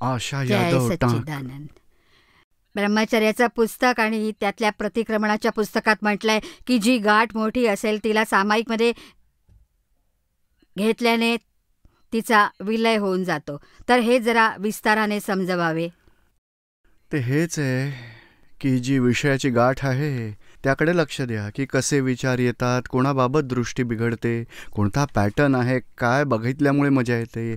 आशा जय यादव टांक. सच्चिदानंद. ब्रह्मचर्याचं पुस्तक आणि त्यातल्या प्रतिक्रमणाच्या पुस्तकात म्हटलंय की जी गाठ मोठी असेल तिला सामायिकमध्ये घेतल्याने तिचा विलय होऊन जातो. तर हे जरा विस्ताराने समजवावे. ते हेच आहे की जी विषयाची गाठ आहे त्याकडे लक्ष द्या की कसे विचार येतात, कोणाबाबत दृष्टी बिघडते, कोणता पॅटर्न आहे, काय बघितल्यामुळे मजा येते,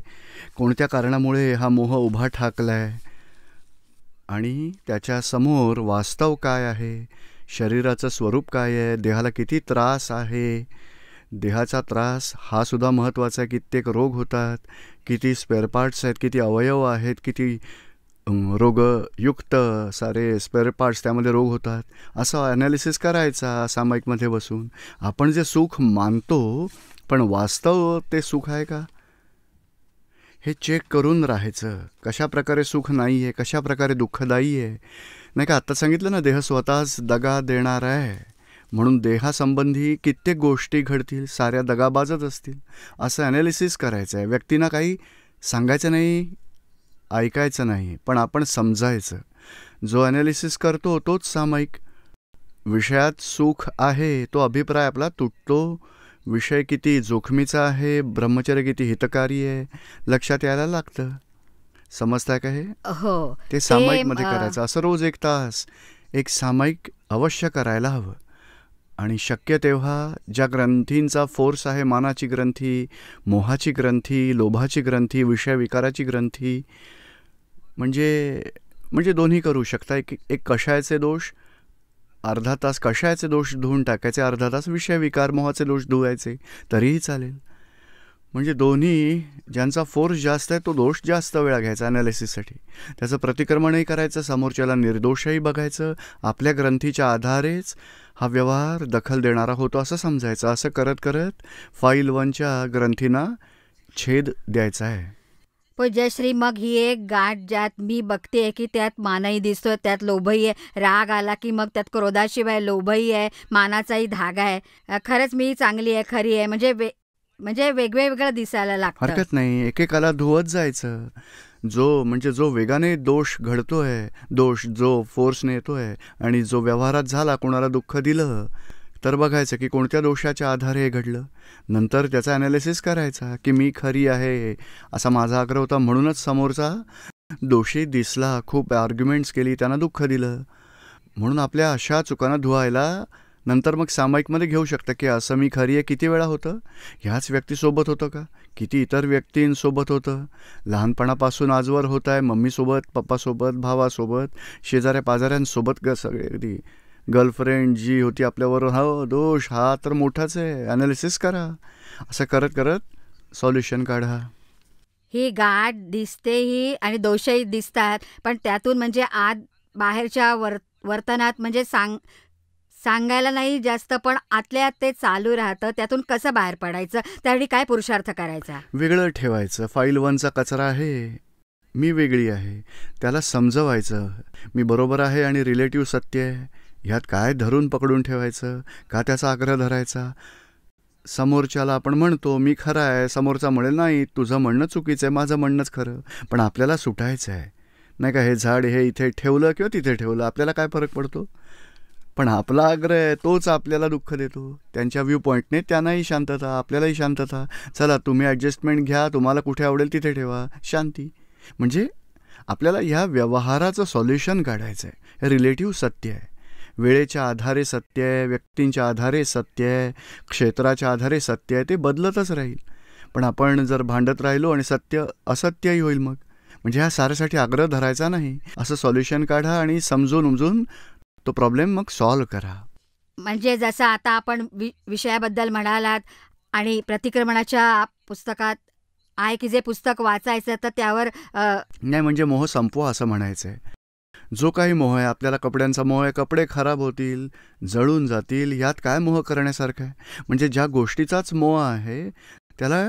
कोणत्या कारणामुळे हा मोह उभा ठाकलाय आणि त्याच्यासमोर वास्तव काय आहे, शरीराचं स्वरूप काय आहे, देहाला किती त्रास आहे. देहाचा त्रास हा सुद्धा महत्त्वाचा आहे. कित्येक रोग होतात, किती स्पेअर पार्ट्स आहेत, किती अवयव आहेत, किती रोगयुक्त सारे स्पेअर पार्ट्स त्यामध्ये रोग होतात. असं ॲनालिसिस करायचा सामायिकमध्ये बसून. आपण जे सुख मानतो पण वास्तव ते सुख आहे का हे चेक करून राहायचं. कशा प्रकारे सुख नाही आहे, कशा प्रकारे दुःखदायी आहे. नाही का आत्ता सांगितलं ना, देह स्वतःच दगा देणार आहे म्हणून देहासंबंधी कित्येक गोष्टी घडतील, साऱ्या दगाबाजच असतील. असं ॲनालिसिस करायचं आहे. व्यक्तींना काही सांगायचं नाही, ऐकायचं नाही, पण आपण समजायचं. जो ॲनालिसिस करतो तोच सामायिक. विषयात सुख आहे तो अभिप्राय आपला तुटतो. विषय किती जोखमीचा आहे, ब्रह्मचर्य किती हितकारी आहे लक्षात यायला लागतं. समजताय का हे? हो, ते सामायिकमध्ये करायचं. असं रोज 1 तास एक सामायिक अवश्य करायला हवं. आणि शक्य तेव्हा ज्या ग्रंथींचा फोर्स आहे, मानाची ग्रंथी, मोहाची ग्रंथी, लोभाची ग्रंथी, विषयविकाराची ग्रंथी, म्हणजे दोन्ही करू शकता. एक कषायाचे दोष, अर्धा तास कषायाचे दोष धुवून टाकायचे, अर्धा तास विषयविकार मोहाचे दोष धुवायचे, तरीही चालेल. म्हणजे दोन्ही, ज्यांचा फोर्स जास्त आहे तो दोष जास्त वेळा घ्यायचा ॲनालिसिससाठी. त्याचं प्रतिक्रमणही करायचं, समोरच्याला निर्दोषही बघायचं. आपल्या ग्रंथीच्या आधारेच हा व्यवहार दखल देणारा होतो असं समजायचं. असं करत करत फाईल 1च्या ग्रंथींना छेद द्यायचा आहे. पूज्यश्री, मग ही एक गाठ ज्यात मी बघते की त्यात मानही दिसतोय, त्यात लोभही आहे. राग आला की मग त्यात क्रोधाशिवाय लोभही आहे, मानाचाही धागा आहे. खरंच मी चांगली आहे, खरी आहे, म्हणजे वेगवेगळं दिसायला लागतं. हरकत नाही, एकेकाला धुवत जायचं. जो वेगाने दोष घडतोय, दोष जो फोर्सने येतोय आणि जो व्यवहारात झाला, कोणाला दुःख दिलं, तर बघायचं की कोणत्या दोषाच्या आधारे हे घडलं. नंतर त्याचा ॲनालिसिस करायचा की मी खरी आहे असा माझा आग्रह होता म्हणूनच समोरचा दोषी दिसला, खूप आर्ग्युमेंट्स केली, त्यांना दुःख दिलं. म्हणून आपल्या अशा चुकांना धुवायला नंतर मग सामायिकमध्ये घेऊ शकतं की असं मी खरी आहे किती वेळा होतं, ह्याच व्यक्तीसोबत होतं का, किती इतर व्यक्तींसोबत होतं, लहानपणापासून आजवर होत आहे, मम्मीसोबत, पप्पासोबत, भावासोबत, शेजाऱ्या पाजाऱ्यांसोबत, सगळे अगदी गर्लफ्रेंड जी होती आपल्याबरोबर. हो, दोष हा तर मोठाच आहे, ॲनालिसिस करा. असं करत करत सॉल्युशन काढा. ही गाठ दिसतेही आणि दोषही दिसतात, पण त्यातून म्हणजे आत बाहेरच्या वर्तनात म्हणजे सांगायला नाही जास्त, पण आतल्या ते चालू राहतं. त्यातून कसं बाहेर पडायचं, त्यासाठी काय पुरुषार्थ करायचा? वेगळं ठेवायचं. फाईल 1चा कचरा आहे, मी वेगळी आहे, त्याला समजवायचं. मी बरोबर आहे आणि रिलेटिव्ह सत्य आहे, ह्यात काय धरून पकडून ठेवायचं, का त्याचा आग्रह धरायचा. समोरच्याला आपण म्हणतो मी खरा आहे, समोरचा म्हणेल नाही तुझं म्हणणं चुकीचं आहे, माझं म्हणणंच खरं. पण आपल्याला सुटायचं आहे, नाही का. हे झाड हे इथे ठेवलं किंवा तिथे ठेवलं, आपल्याला काय फरक पडतो. पण आपला आग्रह आहे तोच आपल्याला दुःख देतो. त्यांच्या व्ह्यू पॉईंटने त्यांनाही शांतता, आपल्यालाही शांतता. चला तुम्ही ॲडजस्टमेंट घ्या, तुम्हाला कुठे आवडेल तिथे ठेवा, शांती. म्हणजे आपल्याला ह्या व्यवहाराचं सॉल्युशन काढायचं आहे. हे रिलेटिव्ह सत्य आहे, वेळेच्या आधारे सत्य आहे, व्यक्तींच्या आधारे सत्य आहे, क्षेत्राच्या आधारे सत्य आहे, ते बदलतच राहील. पण आपण जर भांडत राहिलो आणि सत्य असत्यही होईल मग. म्हणजे ह्या साऱ्यासाठी आग्रह धरायचा नाही. असं सॉल्युशन काढा आणि समजून उमजून तो प्रॉब्लेम मग सॉल्व करा. म्हणजे जसं आता आपण विषयाबद्दल म्हणालात आणि प्रतिक्रमणाच्या पुस्तकात आहे की जे पुस्तक वाचायचं तर त्यावर नाही, म्हणजे मोह संपवा असं म्हणायचं आहे. जो काही मोह आहे, आपल्याला कपड्यांचा मोह आहे, कपडे खराब होतील, जळून जातील, यात काय मोह करण्यासारखं आहे. म्हणजे ज्या गोष्टीचाच मोह आहे त्याला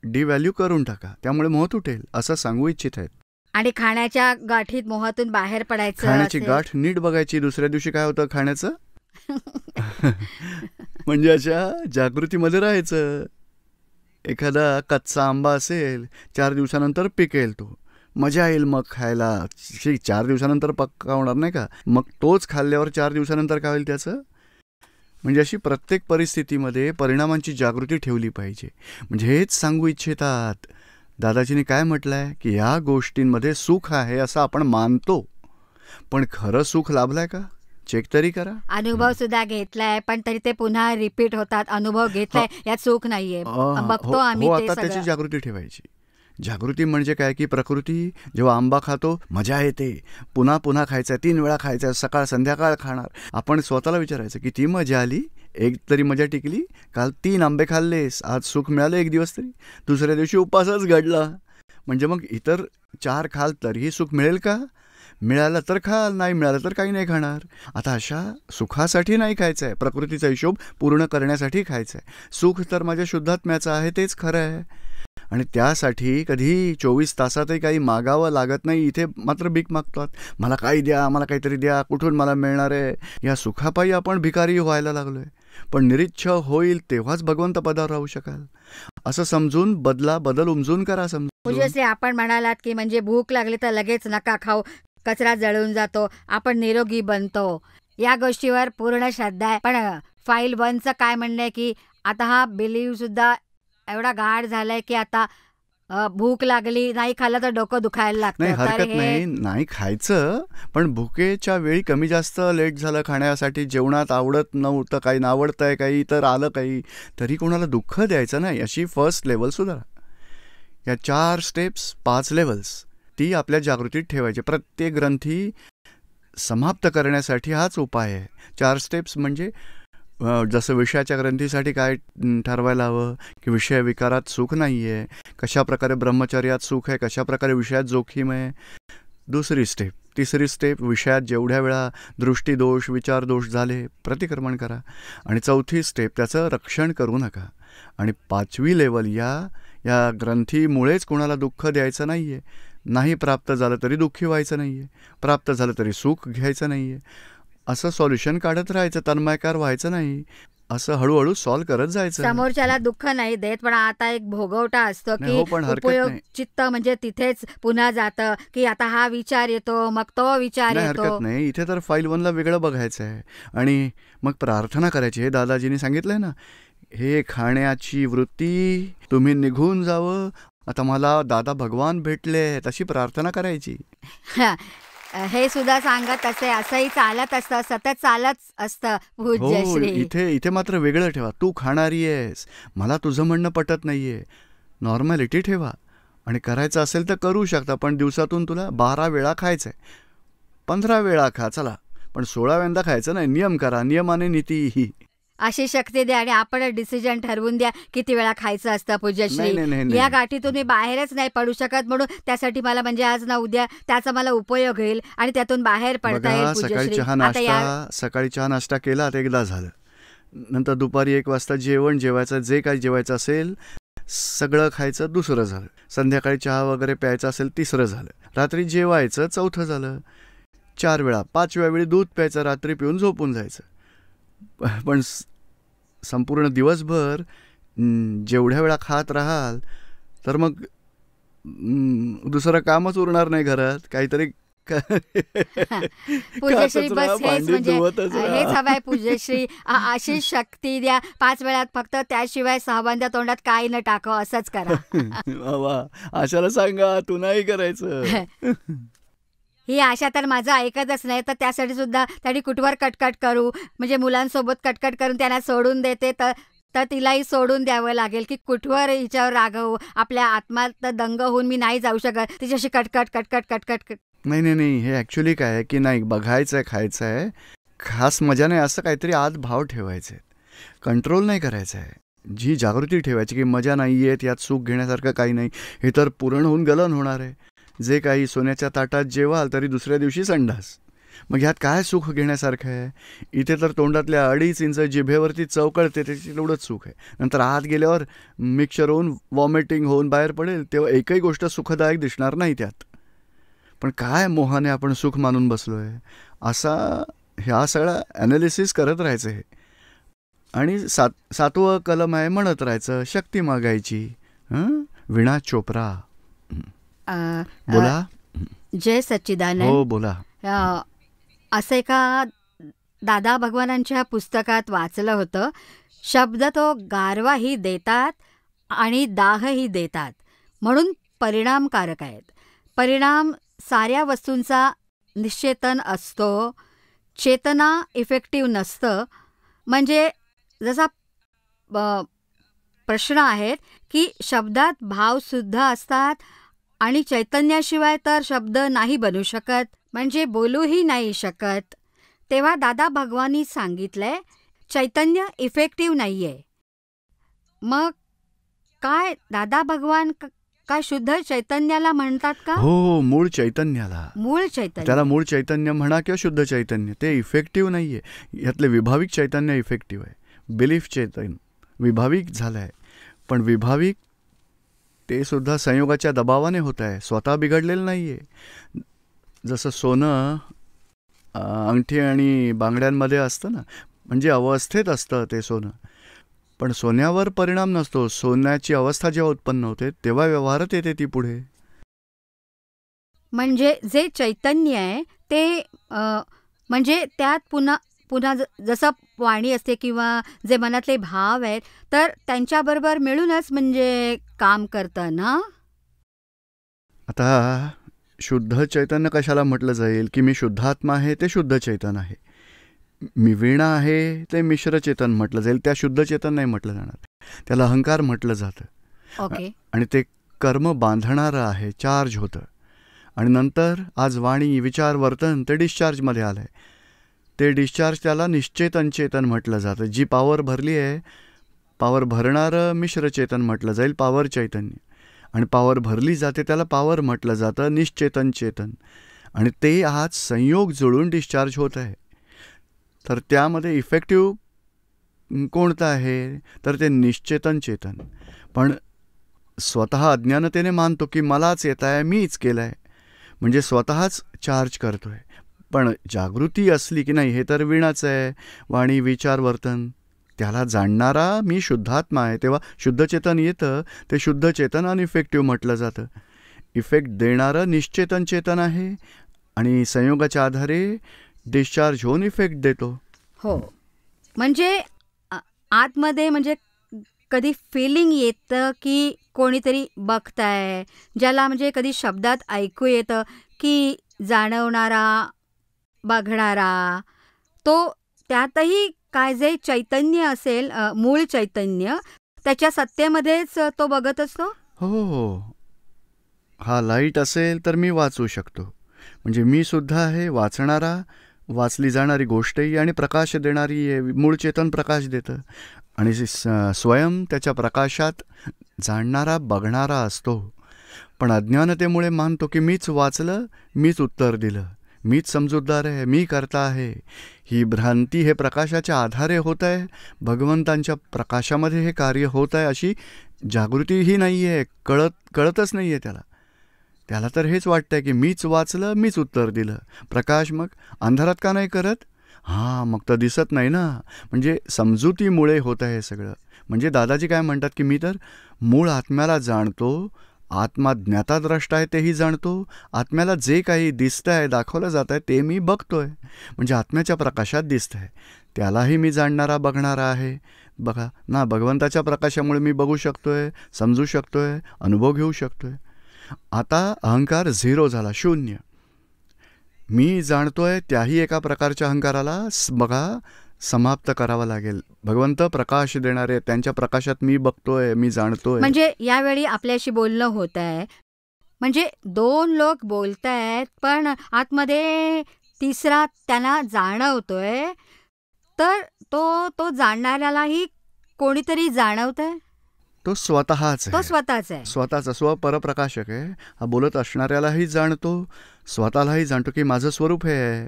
डिव्हॅल्यू करून टाका, त्यामुळे मोह तुटेल असं सांगू इच्छित आहेत. आणि खाण्याच्या गाठीत मोहातून बाहेर पडायचं. खाण्याची गाठ नीट बघायची, दुसऱ्या दिवशी काय होतं खाण्याचं. म्हणजे अशा जागृतीमध्ये राहायचं. एखादा कच्चा आंबा असेल, 4 दिवसानंतर पिकेल तो, मजा येईल मग खायला. 4 दिवसानंतर पक्का होणार नाही का. मग तोच खाल्ल्यावर 4 दिवसानंतर काय होईल त्याचं. म्हणजे अशी प्रत्येक परिस्थितीमध्ये परिणामांची जागृती ठेवली पाहिजे. म्हणजे हेच सांगू इच्छितात. दादाजींनी काय म्हटलंय की या गोष्टींमध्ये सुख आहे असं आपण मानतो, पण खरं सुख लाभलंय का चेक तरी करा. अनुभव सुद्धा घेतलाय पण तरी ते पुन्हा रिपीट होतात. अनुभव घेतलाय यात सुख नाहीये. बघतो आम्ही हो, ते आता त्याची सगळं. जागृती ठेवायची. जागृती म्हणजे काय की प्रकृती जेव्हा आंबा खातो मजा येते, पुन्हा पुन्हा खायचं आहे, 3 वेळा खायचं आहे, सकाळ संध्याकाळ खाणार. आपण स्वतःला विचारायचं किती मजा आली, एक तरी मजा टिकली. काल 3 आंबे खाल्लेस, आज सुख मिळालं एक दिवस तरी, दुसऱ्या दिवशी उपासच घडला. म्हणजे मग इतर 4 खाल तरीही सुख मिळेल का. मिळालं तर खाल, नाही मिळालं तर काही नाही खाणार. आता अशा सुखासाठी नाही खायचं आहे, प्रकृतीचा हिशोब पूर्ण करण्यासाठी खायचं आहे. सुख तर माझ्या शुद्धात्म्याचं आहे, तेच खरं आहे. आणि त्यासाठी कधी 24 तासातही काही मागावं लागत नाही. इथे मात्र भीक मागतात, मला काही द्या, मला काहीतरी द्या, कुठून मला मिळणार आहे. या सुखापायी आपण भिकारी व्हायला लागलोय. पण निरीच्छ होईल तेव्हाच भगवंत पदावर राहू शकाल असं समजून बदल उमजून करा. समजून पूज्यश्री, आपण म्हणालात की म्हणजे भूक लागली तर लगेच नका खाऊ, कचरा जळून जातो, आपण निरोगी बनतो. या गोष्टीवर पूर्ण श्रद्धा आहे. पण फाईल 1चं काय म्हणणं आहे की आता हा बिलीव सुद्धा एवढा गाढ झालाय की आता भूक लागली नाही खाल्लं तर डोकं दुखायला नाही, लागतं. तर हरकत हे नाही खायचं, पण भुकेच्या वेळी कमी जास्त लेट झालं खाण्यासाठी, जेवणात आवडत नव्हतं, काही नावडतंय, काही तर आलं काही, तरी कोणाला दुःख द्यायचं नाही. अशी फर्स्ट लेवल सुधारा. या 4 स्टेप्स 5 लेवल्स ती आपल्या जागृतीत ठेवायची. प्रत्येक ग्रंथी समाप्त करण्यासाठी हाच उपाय आहे. 4 स्टेप्स म्हणजे जसं विषयाच्या ग्रंथीसाठी काय ठरवायला हवं की विषय विकारात सुख नाही आहे, कशा प्रकारे ब्रह्मचर्यात सुख आहे, कशा प्रकारे विषयात जोखीम आहे. 2री स्टेप. 3री स्टेप विषयात जेवढ्या वेळा दृष्टीदोष विचारदोष झाले प्रतिक्रमण करा. आणि 4थी स्टेप त्याचं रक्षण करू नका. आणि 5वी लेवल या ग्रंथीमुळेच कोणाला दुःख द्यायचं नाही आहे. नाही प्राप्त झालं तरी दुःखी व्हायचं नाही आहे, प्राप्त झालं तरी सुख घ्यायचं नाही आहे. असं सॉल्युशन काढत राहायचं, तन्मयकार व्हायचं नाही. असं हळूहळू सॉल्व करत जायचं. समोरच्याला दुःख नाही देत, पण आता एक भोगवटा असतो नाही, की हो, पण हरकत उपयोग नाही. चित्त म्हणजे तिथेच पुन्हा जातं की आता हा विचार येतो, मग तो विचार नाही, येतो. हरकत नाही. इथे तर फाईल 1ला वेगळं बघायचं आहे आणि मग प्रार्थना करायची. हे दादाजींनी सांगितलंय ना, हे खाण्याची वृत्ती तुम्ही निघून जावं, आता मला दादा भगवान भेटले, तशी प्रार्थना करायची. हे सुद्धा सांगत असे, असंही चालत असतं, सतत चालत असतं. हो, पूज्यश्री, इथे मात्र वेगळं ठेवा. तू खाणारी आहेस, मला तुझं म्हणणं पटत नाहीये. नॉर्मॅलिटी ठेवा. आणि करायचं असेल तर करू शकता, पण दिवसातून तुला 12 वेळा खायचंय, 15 वेळा खा चला, पण 16व्यांदा खायचं नाही. नियम करा, नियमाने नीती ही. अशी शक्ती द्या आणि आपण डिसिजन ठरवून द्या किती वेळा खायचं असतं. पूज्यश्री, नाही. या गाठीतून मी बाहेरच नाही पडू शकत, म्हणून त्यासाठी मला म्हणजे आज ना उद्या त्याचा मला उपयोग होईल आणि त्यातून बाहेर पडता येईल. बघा, सकाळी पूज्यश्री, चहा नाश्ता केला तर एकदा झालं. नंतर दुपारी 1 वाजता जेवायचं, जे काही जेवायचं असेल सगळं खायचं, 2रं झालं. संध्याकाळी चहा वगैरे प्यायचं असेल, 3रं झालं. रात्री जेवायचं, 4थं झालं. 4 वेळा, 5व्या वेळी दूध प्यायचं, रात्री पिऊन झोपून जायचं. पण संपूर्ण दिवसभर जेवढ्या वेळा खात राहाल तर मग दुसरं कामच उरणार नाही घरात. काहीतरी पूज्यश्री, बस हेच म्हणजे हेच हवंय. पूज्यश्री, अशी शक्ती द्या 5 वेळात फक्त, त्याशिवाय 6व्यांदा तोंडात काही न टाकावं, असंच करा. वा, आशाला सांगा तू नाही करायचं. ही आशा तर माझं ऐकतच नाही, तर त्यासाठी सुद्धा त्यांनी कुठवर कटकट करू, म्हणजे मुलांसोबत कटकट करून त्यांना सोडून देते, तर तिलाही सोडून द्यावं लागेल की कुठवर हिच्यावर रागवू. आपल्या आत्मात दंग होऊन मी नाही जाऊ शकत तिच्याशी कटकट. नाही, हे ॲक्च्युली काय आहे की नाही, बघायचं आहे, खायचं आहे, खास मजा नाही, असं काहीतरी आत भाव ठेवायचे आहेत. कंट्रोल नाही करायचं आहे. जी जागृती ठेवायची की मजा नाही आहे, यात सुख घेण्यासारखं काही नाही, हे तर पुरण होऊन गलन होणार आहे. जे काही सोन्याच्या ताटात जेवाल तरी दुसऱ्या दिवशी संडास, मग ह्यात काय सुख घेण्यासारखं आहे. इथे तर तोंडातल्या 2.5 इंच जिभेवरती चव कळते, त्याची तेवढंच सुख आहे. नंतर आत गेल्यावर मिक्सचर होऊन वॉमिटिंग होऊन बाहेर पडेल, तेव्हा एकही गोष्ट सुखदायक दिसणार नाही त्यात. पण काय मोहाने आपण सुख मानून बसलोय, असा ह्या सगळा ॲनालिसिस करत राहायचं आहे. आणि 7वं कलम आहे, म्हणत राहायचं, शक्ती मागायची. वीणा चोप्रा. अ, अ, बोला. जय सच्चिदानंद. हो, बोला. असं एका दादा भगवानांच्या पुस्तकात वाचलं होतं, शब्द तो गारवाही देतात आणि दाहही देतात, म्हणून परिणामकारक आहेत. परिणाम साऱ्या वस्तूंचा निश्चेतन असतो, चेतना इफेक्टिव्ह नसतं. म्हणजे जसा प्रश्न आहेत की शब्दात भावसुद्धा असतात आणि चैतन्याशिवाय तर शब्द नाही बनू शकत, म्हणजे बोलूही नाही शकत. तेव्हा दादा भगवानी सांगितलंय चैतन्य इफेक्टिव्ह नाहीये. मग काय दादा भगवान काय शुद्ध चैतन्याला म्हणतात का? हो, मूळ चैतन्याला. मूळ चैतन्य. त्याला मूळ चैतन्य म्हणा किंवा शुद्ध चैतन्य, ते इफेक्टिव्ह नाहीये. यातले विभाविक चैतन्य इफेक्टिव्ह आहे. बिलीफ चैतन्य विभाविक झालं आहे, पण विभाविक ते सुद्धा संयोगाच्या दबावाने होत आहे, स्वतः बिघडलेलं नाही आहे. जसं सोनं अंगठी आणि बांगड्यांमध्ये असतं ना, म्हणजे अवस्थेत असतं ते सोनं, पण सोन्यावर परिणाम नसतो. सोन्याची अवस्था जेव्हा उत्पन्न होते तेव्हा व्यवहारात येते ती पुढे. म्हणजे जे चैतन्य आहे ते म्हणजे त्यात पुन्हा पुन्हा जसं वाणी असते किंवा जे मनातले भाव आहेत तर त्यांच्याबरोबर मिळूनच म्हणजे काम करतं ना. आता शुद्ध चैतन्य कशाला म्हटलं जाईल की मी शुद्धात्मा आहे ते शुद्ध चैतन आहे. मी वीणा आहे ते मिश्र चेतन म्हटलं जाईल, त्या शुद्ध चेतन नाही म्हटलं जाणार. त्याला अहंकार म्हटलं जातं. ओके. आणि ते कर्म बांधणारं आहे, चार्ज होतं. आणि नंतर आज वाणी विचार वर्तन ते डिस्चार्जमध्ये आलं आहे. ते डिस्चार्ज त्याला निश्चेतन चेतन म्हटलं जातं. जी पॉवर भरली आहे, पॉवर भरणारं मिश्र चेतन म्हटलं जाईल, पॉवर चैतन्य. आणि पॉवर भरली जाते त्याला पॉवर म्हटलं जातं, निश्चेतन चेतन. आणि ते आज संयोग जुळून डिस्चार्ज होत आहे. तर त्यामध्ये इफेक्टिव्ह कोणतं आहे तर ते निश्चेतन चेतन. पण स्वतः अज्ञानतेने मानतो की मलाच येत आहे, मीच केलं आहे, म्हणजे स्वतःच चार्ज करतो आहे. पण जागृती असली की नाही हे तर वीणाच आहे, वाणी विचार वर्तन, त्याला जाणणारा मी शुद्धात्मा आहे, तेव्हा शुद्ध चेतन येतं. ते शुद्ध चेतन अनइफेक्टिव्ह म्हटलं जातं. इफेक्ट देणारं निश्चेतन चेतन आहे आणि संयोगाच्या आधारे डिस्चार्ज होऊन इफेक्ट देतो. हो, म्हणजे आतमध्ये म्हणजे कधी फिलिंग येतं की कोणीतरी बघताय, ज्याला म्हणजे कधी शब्दात ऐकू येतं की जाणवणारा बघणारा, तो त्यातही काय जे चैतन्य असेल, मूळ चैतन्य, त्याच्या सत्तेमध्येच तो बघत असतो. हो, हा लाईट असेल तर मी वाचू शकतो, म्हणजे मी सुद्धा आहे वाचणारा, वाचली जाणारी गोष्टही आणि प्रकाश देणारी मूळ चेतन प्रकाश देतं. आणि स्वयं त्याच्या प्रकाशात जाणणारा बघणारा असतो. पण अज्ञानतेमुळे मानतो की मीच वाचलं, मीच उत्तर दिलं, मीच समजूतदार आहे, मी करता आहे. ही भ्रांती हे प्रकाशाच्या आधारे होत आहे, भगवंतांच्या प्रकाशामध्ये हे कार्य होत आहे अशी जागृतीही नाही आहे, कळतच नाही आहे त्याला. त्याला तर हेच वाटतं आहे की मीच वाचलं, मीच उत्तर दिलं. प्रकाश मग अंधारात का नाही करत? हां, मग तर दिसत नाही ना. म्हणजे समजुतीमुळे होत आहे हे सगळं. म्हणजे दादाजी काय म्हणतात की मी तर मूळ आत्म्याला जाणतो, आत्मा ज्ञाताद्रष्टा आहे तेही जाणतो, आत्म्याला जे काही दिसतं आहे, दाखवलं जात आहे ते मी बघतो आहे, म्हणजे आत्म्याच्या प्रकाशात दिसतं आहे, त्यालाही मी जाणणारा बघणारा आहे. बघा ना, भगवंताच्या प्रकाशामुळे मी बघू शकतो आहे, समजू शकतो आहे, अनुभव घेऊ शकतो आहे. आता अहंकार झिरो झाला, शून्य. मी जाणतोय त्याही एका प्रकारच्या अहंकाराला बघा समाप्त करावा लागेल. भगवंत प्रकाश देणारे, त्यांच्या प्रकाशात मी बघतोय, मी जाणतोय. म्हणजे यावेळी आपल्याशी बोलणं होत आहे, म्हणजे दोन लोक बोलतायत पण आतमध्ये तिसरा त्यांना जाणवतोय, तर तो जाणणाऱ्यालाही कोणीतरी जाणवतंय. तो स्वतःच आहे, तो स्वतःच आहे, स्वतःचा स्वपरप्रकाशक आहे. हा बोलत असणाऱ्यालाही जाणतो, स्वतःलाही जाणतो की माझं स्वरूप हे आहे,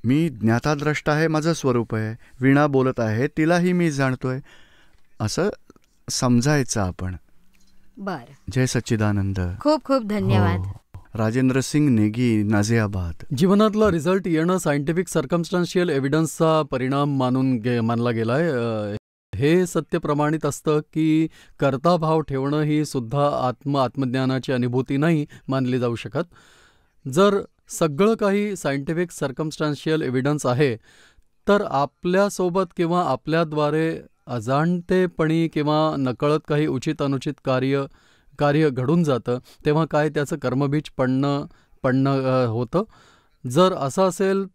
मी ज्ञाताद्रष्टा आहे, माझं स्वरूप आहे. वीणा बोलत आहे तिलाही मी जाणतोय, असं समजायचं आपण. बर. जय सच्चिदानंद. खूप खूप धन्यवाद. राजेंद्र सिंग नेगी, नाझियाबाद. जीवनातला रिझल्ट येणं सायंटिफिक सर्कमस्टान्शियल एव्हिडन्सचा परिणाम मानला गेलाय. हे सत्य प्रमाणित असतं की कर्ताभाव ठेवणं ही सुद्धा आत्मज्ञानाची अनुभूती नाही मानली जाऊ शकत. जर सगळं काही सायंटिफिक सर्कमस्टान्शियल एव्हिडन्स आहे, तर आपल्यासोबत किंवा आपल्याद्वारे अजाणतेपणी किंवा नकळत काही उचित अनुचित कार्य घडून जातं, तेव्हा काय त्याचं कर्मबीज पडणं होतं. जर असं असेल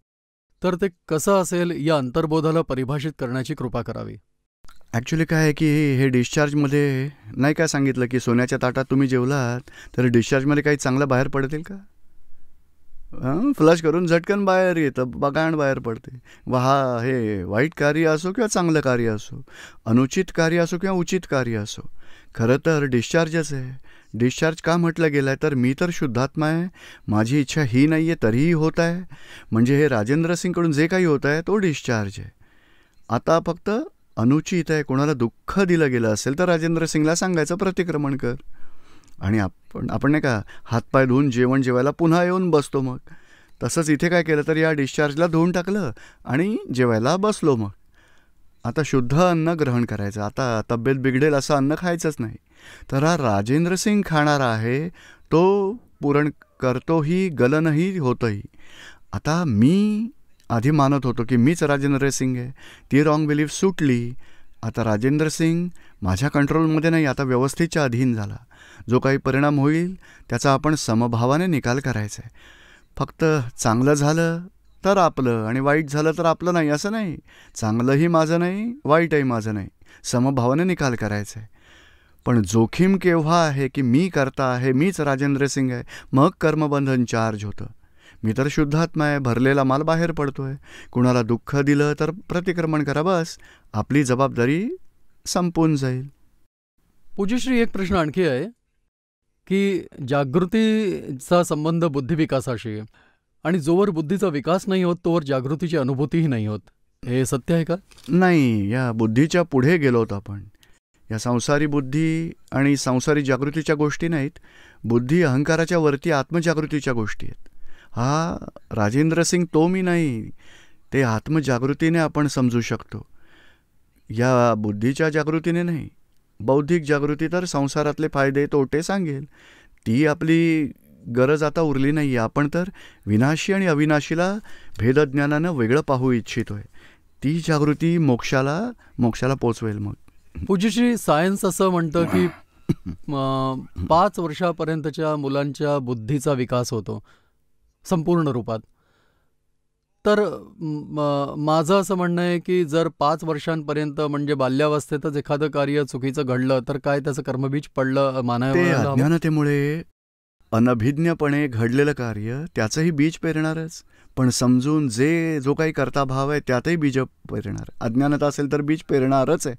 तर ते कसं असेल या अंतर्बोधाला परिभाषित करण्याची कृपा करावी. ॲक्च्युली काय आहे की हे डिस्चार्जमध्ये नाही काय सांगितलं की सोन्याच्या ताटात तुम्ही जेवलात तर डिस्चार्जमध्ये काही चांगलं बाहेर पडतील का? फ्लश करून झटकन बाहेर येतं, बगाण बाहेर पडते. हे वाईट कार्य असो किंवा चांगलं कार्य असो, अनुचित कार्य असो किंवा उचित कार्य असो, खरं तर डिस्चार्जच आहे. डिस्चार्ज का म्हटलं गेलं आहे तर मी तर शुद्धात्मा आहे, माझी इच्छा ही नाही आहे तरीही होत आहे. म्हणजे हे राजेंद्र सिंगकडून जे काही होत आहे तो डिस्चार्ज आहे. आता फक्त अनुचित आहे, कोणाला दुःख दिलं गेलं असेल तर राजेंद्र सिंगला सांगायचं प्रतिक्रमण कर. आणि आपण नाही का हातपाय धुवून जेवण जेवायला पुन्हा येऊन बसतो. मग तसंच इथे काय केलं तर या डिस्चार्जला धुवून टाकलं आणि जेवायला बसलो. मग आता शुद्ध अन्न ग्रहण करायचं. आता तब्येत बिघडेल असं अन्न खायचंच नाही. तर हा राजेंद्र सिंग खाणारा आहे, तो पुरण करतोही गलनही होतंही. आता मी आधी मानत होतो की मीच राजेंद्र सिंग आहे, ती रॉंग बिलीफ सुटली. आता राजेंद्र सिंग माझ्या कंट्रोलमध्ये नाही, आता व्यवस्थेच्या अधीन झाला. जो काही परिणाम होईल त्याचा आपण समभावाने निकाल करायचा आहे. फक्त चांगलं झालं तर आपलं आणि वाईट झालं तर आपलं नाही असं नाही. चांगलंही माझं नाही, वाईटही माझं नाही, समभावाने निकाल करायचा आहे. पण जोखीम केव्हा आहे की मी करता आहे, मीच राजेंद्र सिंग आहे, मग कर्मबंधन चार्ज होतं. मी तर शुद्धात्मा आहे, भरलेला माल बाहेर पडतोय. कुणाला दुःख दिलं तर प्रतिक्रमण करा, बस आपली जबाबदारी संपून जाईल. पूज्यश्री, एक प्रश्न आणखी आहे की जागृतीचा संबंध बुद्धिविकासाशी आहे आणि जोवर बुद्धीचा विकास नाही होत तोवर जागृतीची अनुभूतीही नाही होत. हे सत्य आहे का? नाही, या बुद्धीच्या पुढे गेलोत आपण. या संसारी बुद्धी आणि संसारी जागृतीच्या गोष्टी नाहीत. बुद्धी अहंकाराच्या वरती आत्मजागृतीच्या गोष्टी आहेत. हा राजेंद्र सिंग तो मी नाही, ते आत्मजागृतीने आपण समजू शकतो, या बुद्धीच्या जागृतीने नाही. बौद्धिक जागृती तर संसारातले फायदे तोटे सांगेल, ती आपली गरज आता उरली नाही. आपण तर विनाशी आणि अविनाशीला भेदज्ञानानं वेगळं पाहू इच्छितोय. ती जागृती मोक्षाला पोचवेल. मग पूज्यश्री, सायन्स असं म्हणतं की 5 वर्षापर्यंतच्या मुलांच्या बुद्धीचा विकास होतो संपूर्ण रूपात. तर माझं असं म्हणणं आहे की जर 5 वर्षांपर्यंत म्हणजे बाल्यावस्थेतच एखादं कार्य चुकीचं घडलं तर काय त्याचं कर्मबीज पडलं ते मानायला? अज्ञानतेमुळे अनभिज्ञपणे घडलेलं कार्य त्याचंही बीज पेरणारच. पण समजून जो काही कर्ताभाव आहे त्यातही बीज पेरणार. अज्ञानता असेल तर बीज पेरणारच आहे.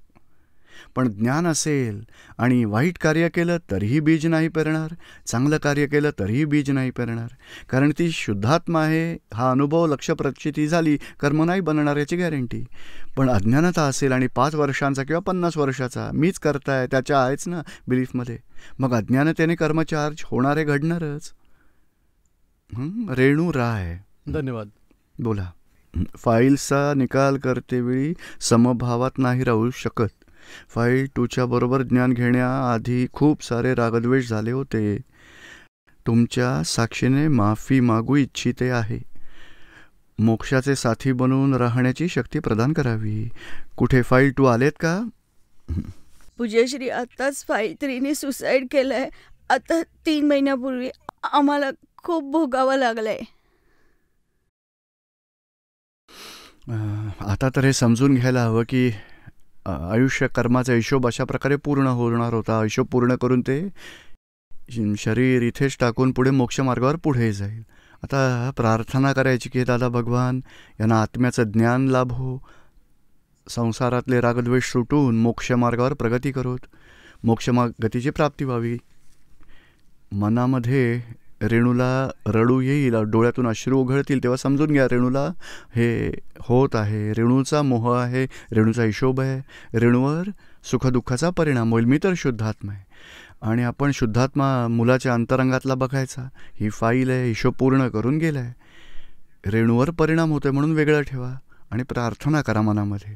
पण ज्ञान असेल आणि वाईट कार्य केलं तरीही बीज नाही पेरणार, चांगलं कार्य केलं तरीही बीज नाही पेरणार. कारण ती शुद्धात्मा आहे, हा अनुभव लक्षप्रचिती झाली, कर्म नाही बनणार याची गॅरंटी. पण अज्ञानता असेल आणि 5 वर्षांचा किंवा 50 वर्षाचा मीच करताय त्याच्या आहेच ना बिलीफमध्ये, मग अज्ञानतेने कर्मचार्ज होणारे घडणारच. रेणू राय, धन्यवाद. बोला. फाईल्सचा निकाल करतेवेळी समभावात नाही राहू शकत. फाईल 2च्या बरोबर ज्ञान घेण्याआधी खूप सारे रागद्वेष झाले होते. तुमच्या साक्षीने माफी मागू इच्छिते आहे. मोक्षाचे साथी बनवून राहण्याची शक्ती प्रदान करावी. कुठे फाईल 2 आलेत का? पूज्यश्री, आत्ताच फाईल 3ने सुसाईड केलंय. आता 3 महिन्यापूर्वी. आम्हाला खूप भोगावं लागलंय. आता तर हे समजून घ्यायला हवं की आयुष्य कर्माचा हिशोब अशा प्रकारे पूर्ण होणार होता. हिशोब पूर्ण करून ते शरीर इथेच टाकून पुढे मोक्षमार्गावर पुढे जाईल. आता प्रार्थना करायची की दादा भगवान यांना आत्म्याचं ज्ञान लाभो, संसारातले रागद्वेष सुटून मोक्षमार्गावर प्रगती करोत, गतीची प्राप्ती व्हावी. मनामध्ये रेणूला रडू येईल, डोळ्यातून अश्रू उघळतील, तेव्हा समजून घ्या रेणूला हे होत आहे. रेणूचा मोह आहे, रेणूचा हिशोब आहे, रेणूवर सुखदुःखाचा परिणाम होईल. मी तर शुद्धात्मा आहे आणि आपण शुद्धात्मा मुलाच्या अंतरंगातला बघायचा. ही फाईल आहे, हिशोब पूर्ण करून गेला आहे. रेणूवर परिणाम होतोय म्हणून वेगळं ठेवा आणि प्रार्थना करा मनामध्ये.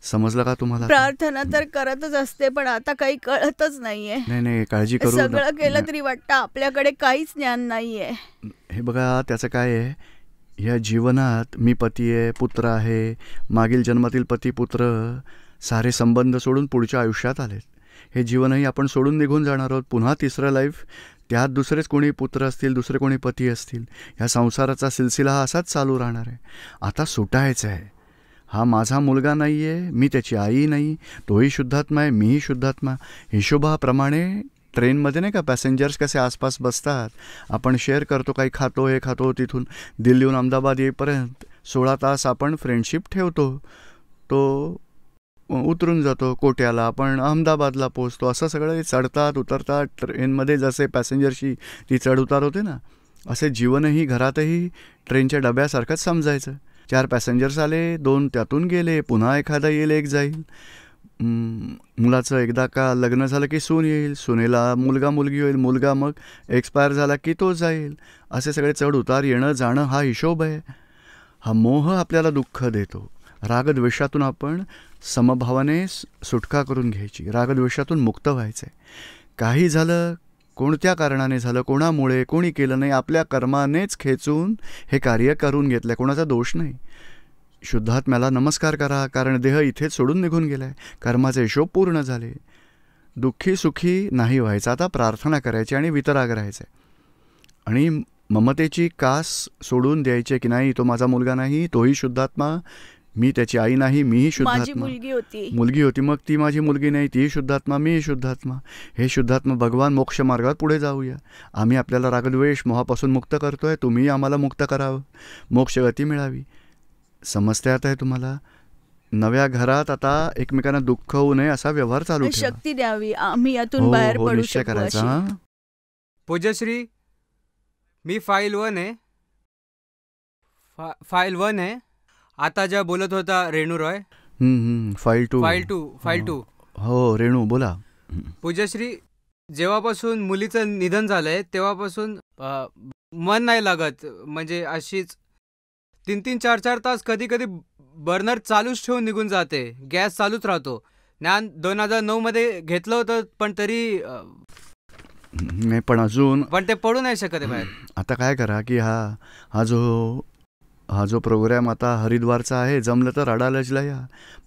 समजलं का तुम्हाला? प्रार्थना तर करतच असते, पण आता काही कळतच नाहीये. नाही काळजी करू सगळं केलं नाही. तरी वाटतं आपल्याकडे काहीच ज्ञान नाहीये. हे बघा, त्याचं काय आहे, ह्या जीवनात मी पती आहे, पुत्र आहे, मागील जन्मातील पती पुत्र सारे संबंध सोडून पुढच्या आयुष्यात आलेत. हे जीवनही आपण सोडून निघून जाणार आहोत. पुन्हा तिसरं लाईफ, त्यात दुसरेच कोणी पुत्र असतील, दुसरे कोणी पती असतील. ह्या संसाराचा सिलसिला हा असाच चालू राहणार आहे. आता सुटायचं आहे. हा माझा मुलगा नाही आहे, मी त्याची आई नाही, तोही शुद्धात्मा आहे, मीही शुद्धात्मा. हिशोबाप्रमाणे ट्रेनमध्ये नाही का पॅसेंजर्स कसे आसपास बसतात, आपण शेअर करतो, काही खातो, हे खातो, तिथून दिल्लीहून अहमदाबाद येईपर्यंत 16 तास आपण फ्रेंडशिप ठेवतो. तो उतरून जातो कोट्याला, आपण अहमदाबादला पोचतो. असं सगळं चढतात उतरतात ट्रेनमध्ये, जसे पॅसेंजरशी ती चढ उतार होते ना, असे जीवनही घरातही ट्रेनच्या डब्यासारखंच समजायचं. 4 पॅसेंजर्स आले, 2 त्यातून गेले, पुन्हा एखादा येईल, एक जाईल. मुलाचं एकदा का लग्न झालं की सून येईल, सुनेला मुलगा मुलगी होईल, मुलगा मग एक्सपायर झाला की तो जाईल. असे सगळे चढ उतार, येणं जाणं, हा हिशोब आहे. हा मोह आपल्याला दुःख देतो. रागद्वेषातून आपण समभावाने सुटका करून घ्यायची, रागद्वेषातून मुक्त व्हायचं आहे. काही झालं, कोणत्या कारणाने झालं, कोणामुळे, कोणी केलं नाही, आपल्या कर्मानेच खेचून हे कार्य करून घेतलं, कोणाचा दोष नाही. शुद्धात्म्याला नमस्कार करा, कारण देह इथेच सोडून निघून गेलाय, कर्माचे हिशोब पूर्ण झाले. दुःखी सुखी नाही व्हायचं, आता प्रार्थना करायची आणि वितराग राहायचं आहे. आणि ममतेची कास सोडून द्यायचे की नाही, तो माझा मुलगा नाही, तोही शुद्धात्मा, मी त्याची आई नाही, मीही माझी शुद्धात्मा. मुलगी होती, मग ती माझी मुलगी नाही, तीही शुद्धात्मा, मीही शुद्धात्मा. हे शुद्धात्मा भगवान मोक्ष मार्गावर पुढे जाऊया. आम्ही आपल्याला रागद्वेष मोहापासून मुक्त करतोय, तुम्ही आम्हाला मुक्त करावं, मोक्ष गती मिळावी. समजते आता आहे तुम्हाला? नव्या घरात आता एकमेकांना दुःख होऊ नये असा व्यवहार चालू ठेवा. शक्ती द्यावी, आम्ही यातून बाहेर पडू निश्चय शकू करायचा. अशी. हा, पूज्यश्री, मी फाईल 1 आहे. फाईल 1 आहे. आता ज्या बोलत होता रेणू रॉय. फाईल 2. फाईल 2. हो रेणू बोला. पूज्यश्री, जेव्हापासून मुलीचं निधन झालंय तेव्हापासून मन नाही लागत. म्हणजे अशीच 3-3, 4-4 तास कधी कधी बर्नर चालूच ठेवून निघून जाते, गॅस चालूच राहतो. ज्ञान 2009 मध्ये घेतलं होतं, पण तरी नाही, पण अजून पण ते पडू नाही शकत आहे बाहेर. आता काय करा की हा जो प्रोग्राम आता हरिद्वारचा आहे, जमलं तर अडालजला या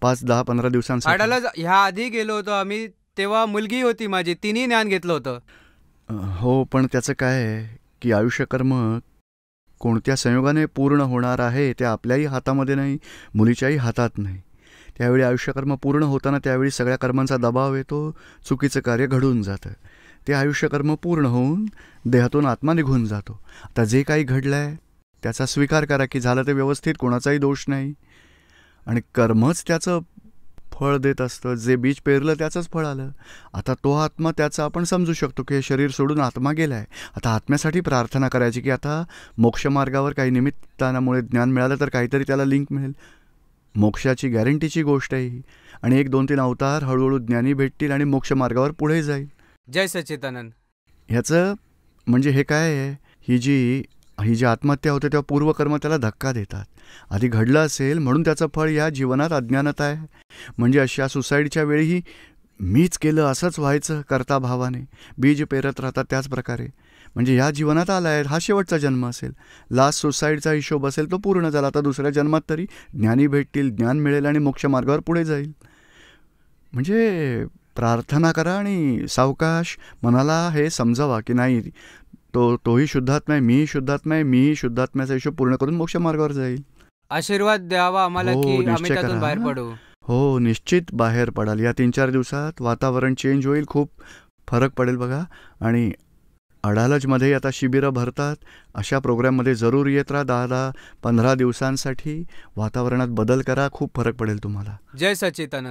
5, 10, 15 दिवसांसाठी. आडाला ह्या आधी गेलो होतो आम्ही, तेव्हा मुलगी होती माझी, तिने ज्ञान घेतलं होतं. हो, पण त्याचं काय आहे की आयुष्यकर्म कोणत्या संयोगाने पूर्ण होणार आहे ते आपल्याही हातामध्ये नाही, मुलीच्याही हातात नाही. त्यावेळी आयुष्यकर्म पूर्ण होताना त्यावेळी सगळ्या कर्मांचा दबाव येतो, चुकीचं कार्य घडून जातं. ते आयुष्यकर्म पूर्ण होऊन देहातून आत्मा निघून जातो. आता जे काही घडलं आहे त्याचा स्वीकार करा की झालं ते व्यवस्थित, कोणाचाही दोष नाही. आणि कर्मच त्याचं फळ देत असतं. जे बीज पेरलं त्याचंच फळ आलं. आता तो आत्मा त्याचा आपण समजू शकतो की हे शरीर सोडून आत्मा गेला आहे. आता आत्म्यासाठी प्रार्थना करायची की आता मोक्षमार्गावर काही निमित्तानामुळे ज्ञान मिळालं तर काहीतरी त्याला लिंक मिळेल. मोक्षाची गॅरंटीची गोष्ट आहे ही. आणि 1, 2, 3 अवतार हळूहळू ज्ञानी भेटतील आणि मोक्षमार्गावर पुढे जाईल. जय सच्चिदानंद. ह्याचं म्हणजे हे काय आहे, ही जी आत्महत्या होते तेव्हा पूर्वकर्म त्याला धक्का देतात. आधी घडलं असेल म्हणून त्याचं फळ या जीवनात अज्ञानता आहे. म्हणजे अशा सुसाईडच्या वेळीही मीच केलं असंच व्हायचं करता भावाने बीज पेरत राहतात. त्याच प्रकारे म्हणजे ह्या जीवनात आला आहे, हा शेवटचा जन्म असेल, लास्ट सुसाईडचा हिशोब असेल तो पूर्ण झाला. आता दुसऱ्या जन्मात तरी ज्ञानी भेटतील, ज्ञान मिळेल आणि मोक्षमार्गावर पुढे जाईल. म्हणजे प्रार्थना करा आणि सावकाश मनाला हे समजावा की नाही, तोही शुद्धात्मा आहे, मीही शुद्धात्मा आहे, मीही शुद्धात्म्याचा हिशोब पूर्ण करून मोक्षमार्गावर जाईल. आशीर्वाद द्यावा आम्हाला हो, की निश्चय आम्ही त्यातून करा. बाहेर पडू. हो, निश्चित बाहेर पडाल. या 3-4 दिवसात वातावरण चेंज होईल, खूप फरक पडेल बघा. आणि अडालजमध्ये आता शिबिरं भरतात, अशा प्रोग्राममध्ये जरूर येत राहा. 10-10, 15 दिवसांसाठी वातावरणात बदल करा, खूप फरक पडेल तुम्हाला. जय सच्चिदानंद.